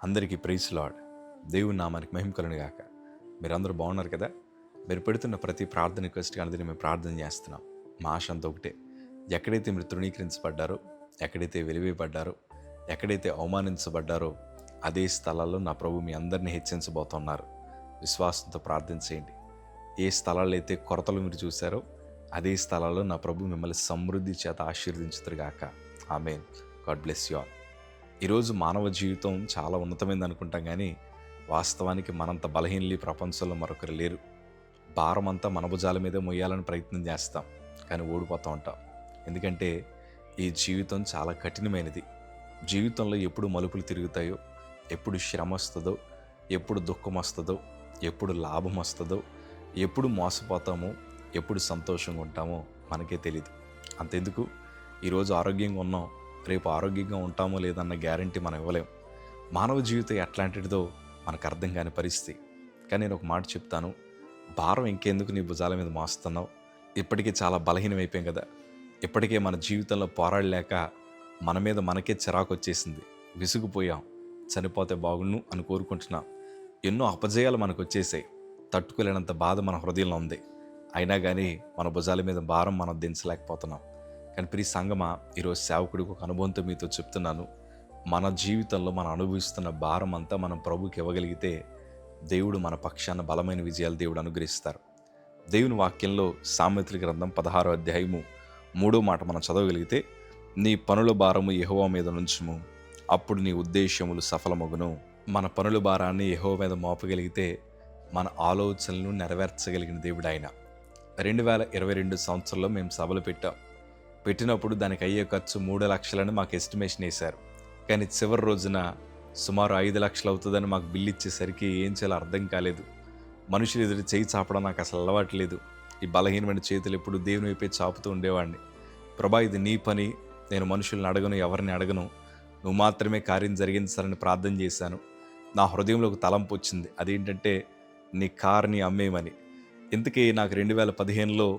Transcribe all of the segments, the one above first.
అందరికీ praise lord. దేవుని నామానికి మహిమ కలుగును గాక. మీరందరూ బాగున్నారు కదా? మీరు పెడుతున్న ప్రతి ప్రార్థన రిక్వెస్ట్ అనేది మేము ప్రార్థన చేస్తున్నాం. మా ఆశ అంతా ఒకటే, ఎక్కడైతే మీరు తృణీకరించబడ్డారో, ఎక్కడైతే వెలివేయబడ్డారో, ఎక్కడైతే అవమానించబడ్డారో అదే స్థలాల్లో నా ప్రభు మీ అందరినీ హెచ్చించబోతున్నారు. విశ్వాసంతో ప్రార్థన చేయండి. ఏ స్థలాల్లో అయితే కొరతలు మీరు చూశారో అదే స్థలాల్లో నా ప్రభు మిమ్మల్ని సమృద్ధి చేత ఆశీర్వదించుతారుగాక. ఆమేన్. God bless you all. ఈరోజు మానవ జీవితం చాలా ఉన్నతమైంది అనుకుంటాం, కానీ వాస్తవానికి మనంత బలహీనలు ప్రపంచంలో మరొకరు లేరు. భారం అంతా మన భుజాల మీదే మొయ్యాలని ప్రయత్నం చేస్తాం, కానీ ఓడిపోతూ ఉంటాం. ఎందుకంటే ఈ జీవితం చాలా కఠినమైనది. జీవితంలో ఎప్పుడు మలుపులు తిరుగుతాయో, ఎప్పుడు శ్రమ వస్తుందో, ఎప్పుడు దుఃఖం వస్తుందో, ఎప్పుడు లాభం వస్తుందో, ఎప్పుడు మోసపోతామో, ఎప్పుడు సంతోషంగా ఉంటామో మనకే తెలియదు. అంతెందుకు, ఈరోజు ఆరోగ్యంగా ఉన్నాం, రేపు ఆరోగ్యంగా ఉంటామో లేదన్న గ్యారంటీ మనం ఇవ్వలేం. మానవ జీవితం ఎట్లాంటిదో మనకు అర్థం కాని పరిస్థితి. కానీ నేను ఒక మాట చెప్తాను, భారం ఇంకెందుకు నీ భుజాల మీద మోస్తున్నావు? ఇప్పటికే చాలా బలహీనమైపోయాం కదా. ఇప్పటికే మన జీవితంలో పోరాడలేక మన మీద మనకే చిరాకు వచ్చేసింది, విసుగుపోయాం, చనిపోతే బాగుండు అని కోరుకుంటున్నాం. ఎన్నో అపజయాలు మనకు వచ్చేసాయి, తట్టుకోలేనంత బాధ మన హృదయంలో ఉంది. అయినా కానీ మన భుజాల మీద భారం మనం దించలేకపోతున్నాం. కానీ ప్రియ సంగమా, ఈరోజు సేవకుడికి ఒక అనుభవంతో మీతో చెప్తున్నాను. మన జీవితంలో మనం అనుభవిస్తున్న భారం అంతా మనం ప్రభుకి ఇవ్వగలిగితే దేవుడు మన పక్షాన బలమైన విజయాలు దేవుడు అనుగ్రహిస్తారు. దేవుని వాక్యంలో సామెతల గ్రంథం 16వ అధ్యాయము 3వ మాట మనం చదవగలిగితే, నీ పనుల భారము యెహోవా మీద నుంచుము, అప్పుడు నీ ఉద్దేశములు సఫలమగును. మన పనుల భారాన్ని యెహోవా మీద మోపగలిగితే మన ఆలోచనలను నెరవేర్చగలిగిన దేవుడు ఆయన. 2022 సంవత్సరంలో మేము సభలు పెట్టినప్పుడు దానికి అయ్యే ఖర్చు 3 లక్షలని మాకు ఎస్టిమేషన్ వేశారు. కానీ చివరి రోజున సుమారు 5 లక్షలు అవుతుందని మాకు బిల్లు ఇచ్చేసరికి ఏం చేయాలో అర్థం కాలేదు. మనుషులు ఎదురు చేయి చాపడం నాకు అసలు అలవాటు లేదు. ఈ బలహీనమైన చేతులు ఎప్పుడు దేవుని వైపే చాపుతూ ఉండేవాడిని. ప్రభా, ఇది నీ పని, నేను మనుషుల్ని అడగను, ఎవరిని అడగను, నువ్వు మాత్రమే కార్యం జరిగించాలని ప్రార్థన చేశాను. నా హృదయంలో ఒక తలంపు వచ్చింది, అదేంటంటే నీ కార్ని అమ్మేయమని. ఇంతకీ నాకు 2015లో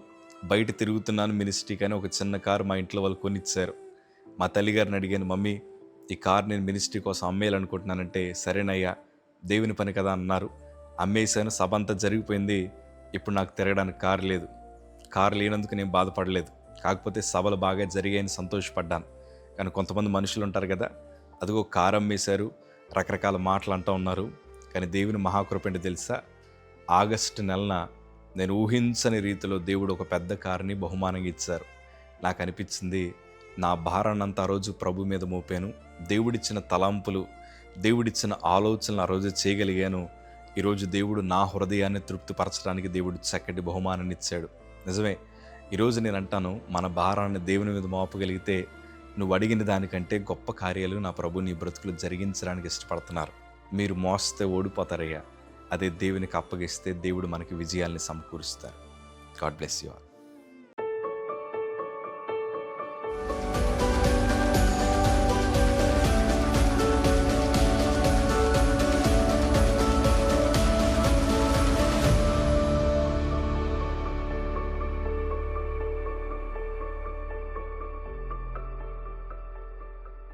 బయట తిరుగుతున్నాను మినిస్ట్రీ, కానీ ఒక చిన్న కారు మా ఇంట్లో వాళ్ళు కొనిచ్చారు. మా తల్లిగారిని అడిగాను, మమ్మీ ఈ కారు నేను మినిస్ట్రీ కోసం అమ్మేయాలనుకుంటున్నానంటే, సరేనయ్యా దేవుని పని కదా అన్నారు. అమ్మేశాను, సభ అంతా జరిగిపోయింది. ఇప్పుడు నాకు తిరగడానికి కారు లేదు. కారు లేనందుకు నేను బాధపడలేదు, కాకపోతే సభలు బాగా జరిగాయని సంతోషపడ్డాను. కానీ కొంతమంది మనుషులు ఉంటారు కదా, అదిగో కారు అమ్మేశారు, రకరకాల మాటలు అంటూ ఉన్నారు. కానీ దేవుని మహాకృప ఏంటో తెలుసా? ఆగస్టు నెలన నేను ఊహించని రీతిలో దేవుడు ఒక పెద్ద కారుని బహుమానంగా ఇచ్చారు. నాకు అనిపించింది, నా భారాన్నంతా ఆ రోజు ప్రభు మీద మోపాను. దేవుడిచ్చిన తలంపులు, దేవుడిచ్చిన ఆలోచనలు ఆ రోజు చేయగలిగాను. ఈరోజు దేవుడు నా హృదయాన్ని తృప్తిపరచడానికి దేవుడు చక్కటి బహుమానాన్ని ఇచ్చాడు. నిజమే, ఈరోజు నేను అంటాను, మన భారాన్ని దేవుని మీద మోపగలిగితే నువ్వు అడిగిన దానికంటే గొప్ప కార్యాలు నా ప్రభు నీ బ్రతుకులు జరిగించడానికి ఇష్టపడుతున్నారు. మీరు మోస్తే ఓడిపోతారయ్యా, అదే దేవునికి అప్పగిస్తే దేవుడు మనకి విజయాల్ని సమకూరుస్తారు. God bless you all.